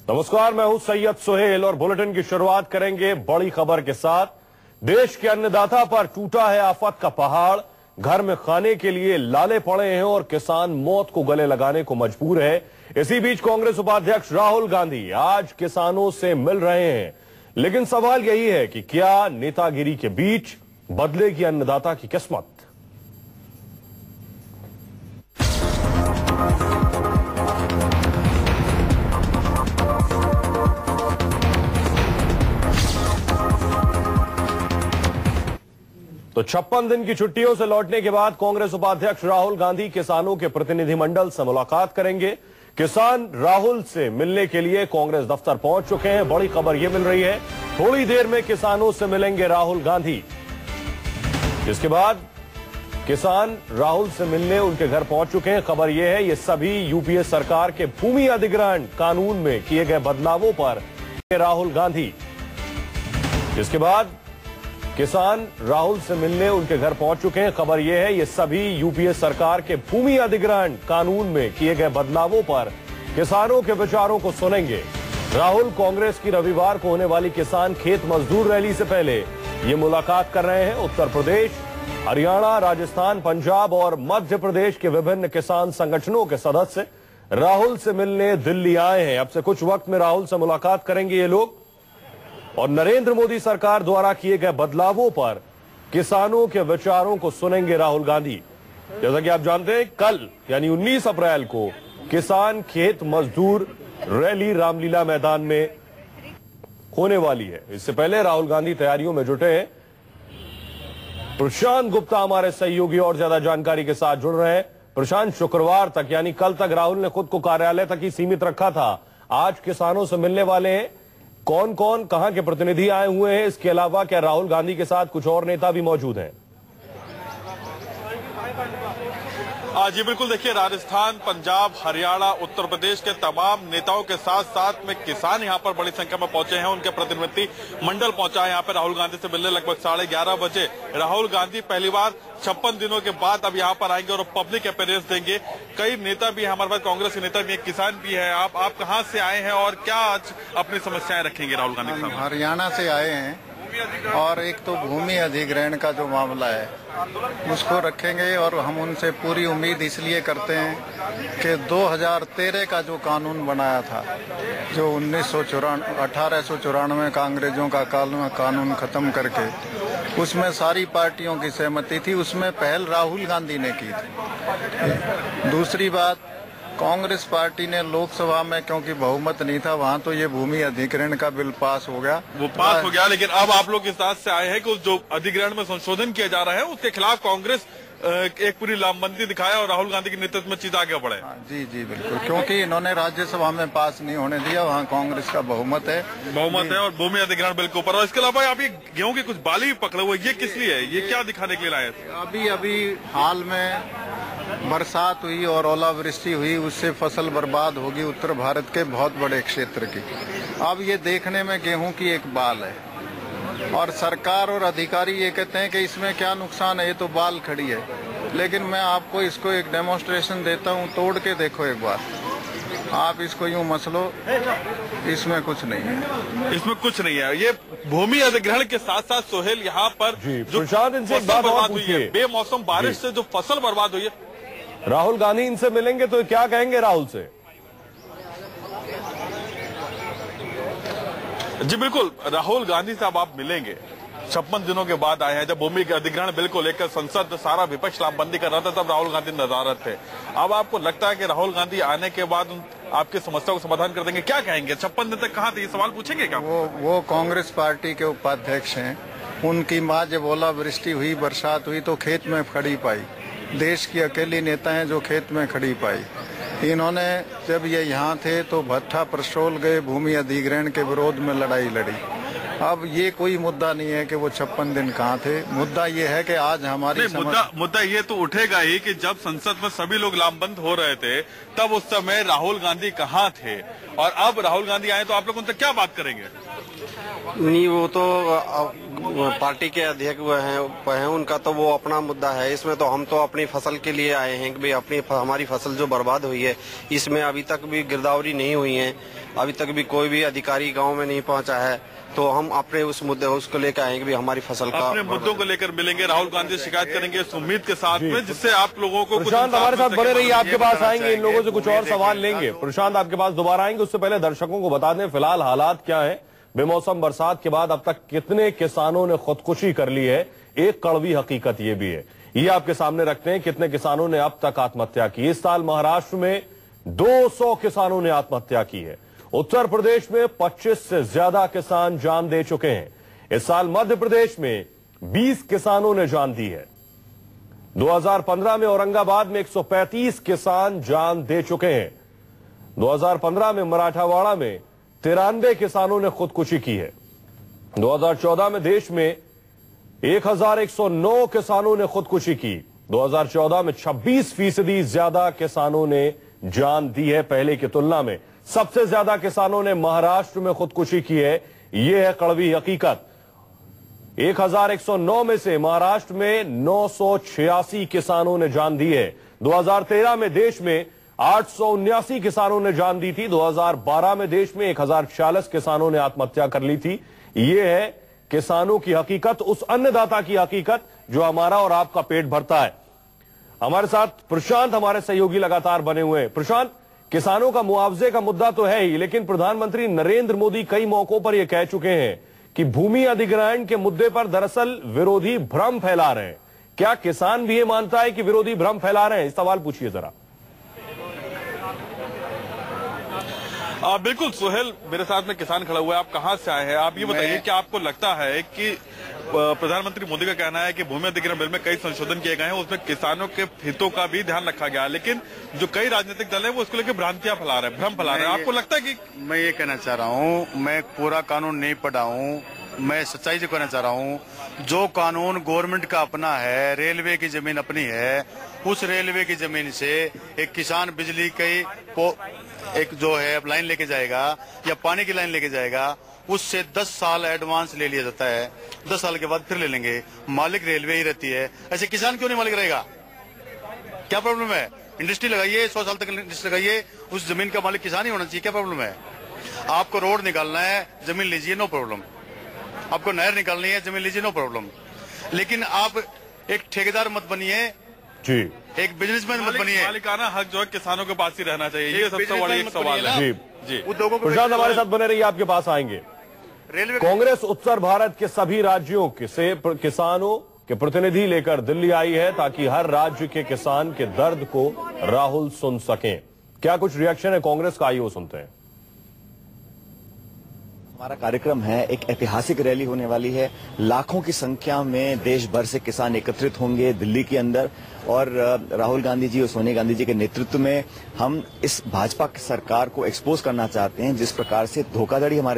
नमस्कार, मैं हूं सैयद सुहेल और बुलेटिन की शुरुआत करेंगे बड़ी खबर के साथ। देश के अन्नदाता पर टूटा है आफत का पहाड़। घर में खाने के लिए लाले पड़े हैं और किसान मौत को गले लगाने को मजबूर है। इसी बीच कांग्रेस उपाध्यक्ष राहुल गांधी आज किसानों से मिल रहे हैं, लेकिन सवाल यही है कि क्या नेतागिरी के बीच बदलेगी अन्नदाता की किस्मत। तो 56 दिन की छुट्टियों से लौटने के बाद कांग्रेस उपाध्यक्ष राहुल गांधी किसानों के प्रतिनिधिमंडल से मुलाकात करेंगे। किसान राहुल से मिलने के लिए कांग्रेस दफ्तर पहुंच चुके हैं। बड़ी खबर यह मिल रही है, थोड़ी देर में किसानों से मिलेंगे राहुल गांधी। इसके बाद किसान राहुल से मिलने उनके घर पहुंच चुके हैं। खबर यह है, ये सभी यूपीए सरकार के भूमि अधिग्रहण कानून में किए गए बदलावों पर राहुल गांधी। इसके बाद किसान राहुल से मिलने उनके घर पहुंच चुके हैं। खबर यह है, ये सभी यूपीए सरकार के भूमि अधिग्रहण कानून में किए गए बदलावों पर किसानों के विचारों को सुनेंगे। राहुल कांग्रेस की रविवार को होने वाली किसान खेत मजदूर रैली से पहले ये मुलाकात कर रहे हैं। उत्तर प्रदेश, हरियाणा, राजस्थान, पंजाब और मध्य प्रदेश के विभिन्न किसान संगठनों के सदस्य राहुल से मिलने दिल्ली आए हैं। अब से कुछ वक्त में राहुल से मुलाकात करेंगे ये लोग और नरेंद्र मोदी सरकार द्वारा किए गए बदलावों पर किसानों के विचारों को सुनेंगे राहुल गांधी। जैसा कि आप जानते हैं, कल यानी 19 अप्रैल को किसान खेत मजदूर रैली रामलीला मैदान में होने वाली है। इससे पहले राहुल गांधी तैयारियों में जुटे हैं। प्रशांत गुप्ता हमारे सहयोगी और ज्यादा जानकारी के साथ जुड़ रहे हैं। प्रशांत, शुक्रवार तक यानी कल तक राहुल ने खुद को कार्यालय तक ही सीमित रखा था, आज किसानों से मिलने वाले हैं। कौन कौन कहां के प्रतिनिधि आए हुए हैं? इसके अलावा क्या राहुल गांधी के साथ कुछ और नेता भी मौजूद हैं? जी बिल्कुल, देखिए राजस्थान, पंजाब, हरियाणा, उत्तर प्रदेश के तमाम नेताओं के साथ साथ में किसान यहां पर बड़ी संख्या में पहुंचे हैं। उनके प्रतिनिधि मंडल पहुंचा है यहां पर राहुल गांधी से मिलने। लगभग 11:30 बजे राहुल गांधी पहली बार 56 दिनों के बाद अब यहां पर आएंगे और पब्लिक अपीयरेंस देंगे। कई नेता भी हमारे पास, कांग्रेस के नेता भी हैं, किसान भी है। आप कहां से आए हैं और क्या आज अपनी समस्याएं रखेंगे राहुल गांधी साहब? हरियाणा से आए हैं और एक तो भूमि अधिग्रहण का जो मामला है उसको रखेंगे और हम उनसे पूरी उम्मीद इसलिए करते हैं कि 2013 का जो कानून बनाया था, जो 1894 का अंग्रेजों का कानून खत्म करके उसमें सारी पार्टियों की सहमति थी, उसमें पहल राहुल गांधी ने की थी। दूसरी बात, कांग्रेस पार्टी ने लोकसभा में क्योंकि बहुमत नहीं था वहां, तो ये भूमि अधिग्रहण का बिल पास हो गया, वो पास हो गया। लेकिन अब आप लोग इस बात से आए हैं कि उस जो अधिग्रहण में संशोधन किया जा रहा है उसके खिलाफ कांग्रेस एक पूरी लामबंदी दिखाया और राहुल गांधी के नेतृत्व में चीज आगे बढ़े। जी जी बिल्कुल, क्योंकि इन्होंने राज्यसभा में पास नहीं होने दिया, वहाँ कांग्रेस का बहुमत है और भूमि अधिग्रहण बिल के ऊपर। और इसके अलावा आप ये गेहूं की कुछ बाली भी पकड़े हुए, ये किस लिए है? ये क्या दिखाने के लिए लाए थे? अभी हाल में बरसात हुई और ओलावृष्टि हुई, उससे फसल बर्बाद होगी उत्तर भारत के बहुत बड़े क्षेत्र की। अब ये देखने में गेहूं की एक बाल है और सरकार और अधिकारी ये कहते हैं कि इसमें क्या नुकसान है, ये तो बाल खड़ी है। लेकिन मैं आपको इसको एक डेमोन्स्ट्रेशन देता हूँ, तोड़ के देखो एक बार। आप इसको यूं मसलो, इसमें कुछ नहीं है, इसमें कुछ नहीं है। ये भूमि अधिग्रहण के साथ साथ सोहेल यहाँ पर जो फसल बर्बाद हुई है, बेमौसम बारिश से जो फसल बर्बाद हुई है, राहुल गांधी इनसे मिलेंगे तो क्या कहेंगे राहुल से? जी बिल्कुल, राहुल गांधी साहब आप मिलेंगे। 56 दिनों के बाद आए हैं। जब भूमि के अधिग्रहण बिल को लेकर संसद सारा विपक्ष लामबंदी कर रहा था, तब राहुल गांधी नदारत थे। अब आपको लगता है कि राहुल गांधी आने के बाद आपकी समस्या को समाधान कर देंगे? क्या कहेंगे? 56 दिन तक कहाँ थे, ये सवाल पूछेंगे क्या? वो कांग्रेस पार्टी के उपाध्यक्ष हैं। उनकी माँ जब ओलावृष्टि हुई, बरसात हुई तो खेत में खड़ी पाई। देश की अकेली नेता हैं जो खेत में खड़ी पाई। इन्होंने जब ये यहाँ थे तो भट्टा परसोल गए, भूमि अधिग्रहण के विरोध में लड़ाई लड़ी अब ये कोई मुद्दा नहीं है कि वो 56 दिन कहाँ थे। मुद्दा ये है कि आज हमारी मुद्दा ये तो उठेगा ही कि जब संसद में सभी लोग लामबंद हो रहे थे तब उस समय राहुल गांधी कहाँ थे, और अब राहुल गांधी आए तो आप लोग उनसे क्या बात करेंगे? नहीं, वो तो पार्टी के अध्यक्ष हैं, उनका तो वो अपना मुद्दा है। इसमें तो हम तो अपनी फसल के लिए आए हैं कि भाई हमारी फसल जो बर्बाद हुई है इसमें अभी तक भी गिरदावरी नहीं हुई है, अभी तक भी कोई भी अधिकारी गांव में नहीं पहुंचा है, तो हम अपने उस मुद्दे उसको लेकर आएंगे भी हमारी फसल का अपने मुद्दों को लेकर मिलेंगे, राहुल गांधी शिकायत करेंगे इस उम्मीद के साथ में, जिससे आप लोगों को प्रशांत हमारे साथ बने रहिए, आपके पास आएंगे, इन लोगों से कुछ और सवाल लेंगे। प्रशांत आपके पास दोबारा आएंगे, उससे पहले दर्शकों को बता दें फिलहाल हालात क्या है। बेमौसम बरसात के बाद अब तक कितने किसानों ने खुदकुशी कर ली है, एक कड़वी हकीकत ये भी है, ये आपके सामने रखते हैं। कितने किसानों ने अब तक आत्महत्या की? इस साल महाराष्ट्र में 200 किसानों ने आत्महत्या की है। उत्तर प्रदेश में 25 से ज्यादा किसान जान दे चुके हैं। इस साल मध्य प्रदेश में 20 किसानों ने जान दी है। 2015 में औरंगाबाद में 135 किसान जान दे चुके हैं। 2015 में मराठावाड़ा में 93 किसानों ने खुदकुशी की है। 2014 में देश में 1109 किसानों ने खुदकुशी की। 2014 में 26% ज्यादा किसानों ने जान दी है पहले की तुलना में। सबसे ज्यादा किसानों ने महाराष्ट्र में खुदकुशी की है, यह है कड़वी हकीकत। 1109 में से महाराष्ट्र में 986 किसानों ने जान दी है। 2013 में देश में 879 किसानों ने जान दी थी। 2012 में देश में 1046 किसानों ने आत्महत्या कर ली थी। यह है किसानों की हकीकत, उस अन्नदाता की हकीकत जो हमारा और आपका पेट भरता है। हमारे साथ प्रशांत हमारे सहयोगी लगातार बने हुए हैं। प्रशांत, किसानों का मुआवजे का मुद्दा तो है ही, लेकिन प्रधानमंत्री नरेंद्र मोदी कई मौकों पर यह कह चुके हैं कि भूमि अधिग्रहण के मुद्दे पर दरअसल विरोधी भ्रम फैला रहे हैं। क्या किसान भी ये मानता है कि विरोधी भ्रम फैला रहे हैं? इस सवाल पूछिए जरा। बिल्कुल सुहेल, मेरे साथ में किसान खड़ा हुआ है। आप कहां से आए हैं? आप ये बताइए कि आपको लगता है कि प्रधानमंत्री मोदी का कहना है कि भूमि अधिग्रहण बिल में कई संशोधन किए गए हैं, उसमें किसानों के हितों का भी ध्यान रखा गया है, लेकिन जो कई राजनीतिक दल है वो उसको लेकर भ्रांतियां फैला रहे हैं, भ्रम फैला रहे हैं। आपको लगता है कि मैं ये कहना चाह रहा हूँ, मैं पूरा कानून नहीं पढ़ा हूँ, मैं सच्चाई से कहना चाह रहा हूँ, जो कानून गवर्नमेंट का अपना है, रेलवे की जमीन अपनी है, उस रेलवे की जमीन से एक किसान बिजली की एक जो है लाइन लेके जाएगा या पानी की लाइन लेके जाएगा, उससे 10 साल एडवांस ले लिया जाता है। 10 साल के बाद फिर ले लेंगे। मालिक रेलवे ही रहती है, ऐसे किसान क्यों नहीं मालिक रहेगा? क्या प्रॉब्लम है? इंडस्ट्री लगाइए, 100 साल तक इंडस्ट्री लगाइए, उस जमीन का मालिक किसान ही होना चाहिए। क्या प्रॉब्लम है? आपको रोड निकालना है, जमीन लीजिए, नो प्रॉब्लम। आपको नहर निकालनी है, जमीन लीजिए, नो प्रॉब्लम। लेकिन आप एक ठेकेदार मत बनिए जी, एक बिजनेसमैन मत बनिए। मालिकाना हक जो है किसानों के पास ही रहना चाहिए, ये सबसे बड़ी एक सवाल है। जी, प्रशांत हमारे साथ बने रहिए, आपके पास आएंगे। कांग्रेस उत्तर भारत के सभी राज्यों से किसानों के प्रतिनिधि लेकर दिल्ली आई है ताकि हर राज्य के किसान के दर्द को राहुल सुन सकें। क्या कुछ रिएक्शन है कांग्रेस का, आइए वो सुनते हैं। हमारा कार्यक्रम है, एक ऐतिहासिक रैली होने वाली है। लाखों की संख्या में देश भर से किसान एकत्रित होंगे दिल्ली के अंदर, और राहुल गांधी जी और सोनिया गांधी जी के नेतृत्व में हम इस भाजपा की सरकार को एक्सपोज करना चाहते हैं, जिस प्रकार से धोखाधड़ी हमारे